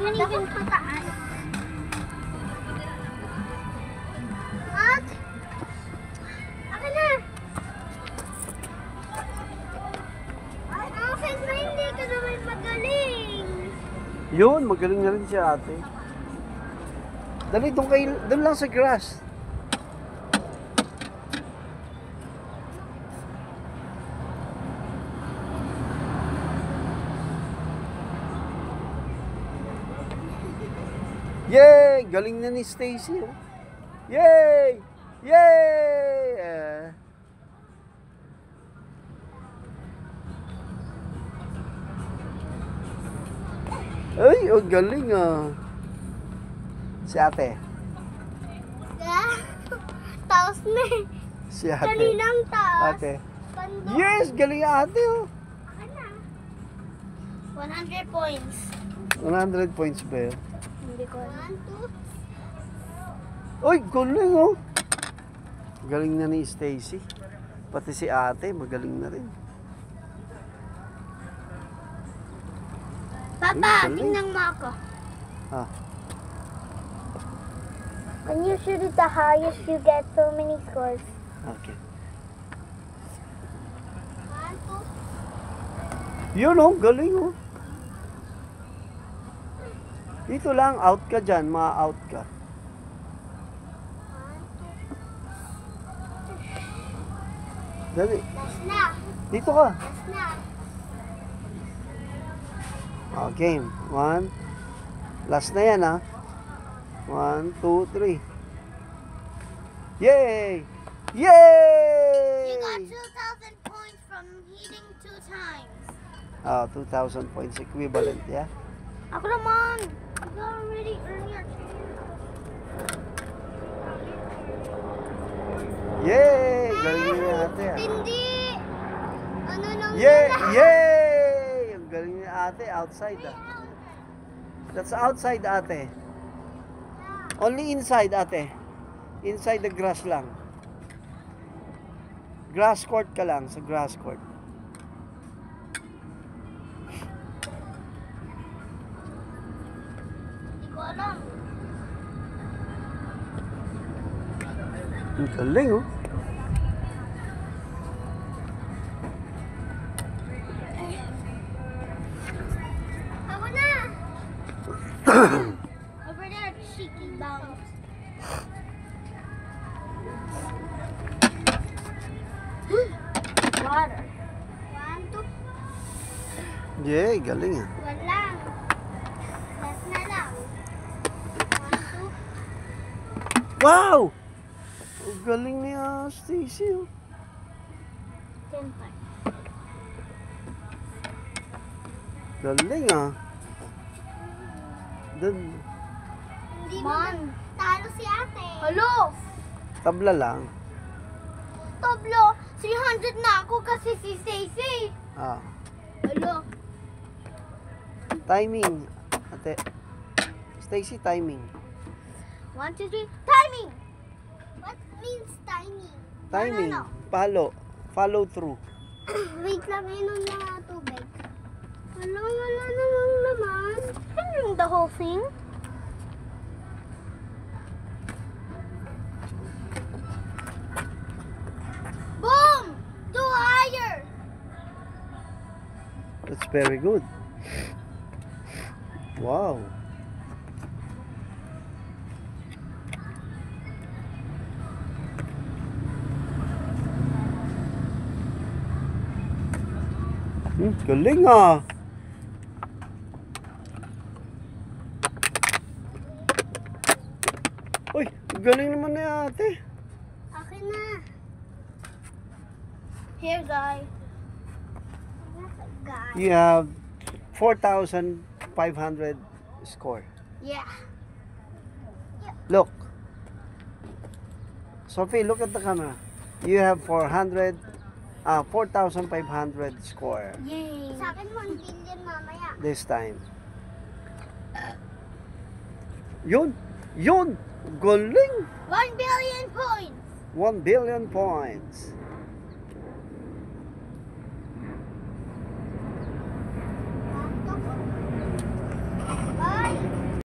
can't even pataas. At, akin na. Ay, akin na, hindi ka naman magaling. Yun, magaling na rin si ate. Dali, doon lang sa grass. Yay! Galing na ni Stacy. Oh. Yay! Yay! Ay, oh, galing ah. Si ate. Taos na eh. Si ate. Kaninang taos. Ate. Pando. Yes! Galing ate oh. Akin na. 100 points. 100 points ba yun? Hindi ko. 1, 2. Ay, galing oh. Galing na ni Stacy. Pati si ate, magaling na rin. Papa, Ay, galing. tingnan mo ako. Ah. When you shoot it the highest, you get so many scores. Okay. 1, 2. Yun oh, galing oh. Dito lang, out ka dyan, ma-out ka. 1, 2. Dali, Last na. dito ka. Last na. Game. 1. Last na yan ah. 1, 2, 3. Yay! Yay! You got 2,000 points from hitting 2 times. 2,000 points equivalent, yeah? Ako naman. You already earned your chance. Yay! Galing niya ate ah. Hindi. Ano lang Yay! yun? Yay! Ang galing niya ate, outside ah. That's outside ate. Only inside ate. Inside the grass lang. Grass court ka lang, sa grass court. Hindi ko alam. Ang galing oh. Ako na. Over there, cheeky bounce. Water. 1, 2. Yay, galing ah. Walang. Last na lang. 1, 2. Wow! Ang galing ni Stacy oh. 10 points. Galing ah. Dun, Hindi man. Talo si ate. Hello. tabla lang. Tablo. 300 na ako kasi si Stacy. Ah, Hello. timing. Ate. Stacy, timing. 1, 2, 3. Timing. What means timing? Timing. No. Follow through. Wait lang, inom na tubig. Wala namang naman. Can you drink the whole thing? Boom! Do higher! That's very good. Wow. Galing ah. Uy, galing naman ni ate. Akin na. Here, guy. Guy. You have 4,500 score. Yeah. Look. Sophie, look at the camera. You have 4,500 score Yay. Sa akin, 1 billion mamaya. this time. Yun! Yun! Galing! 1 billion points. 1 billion points.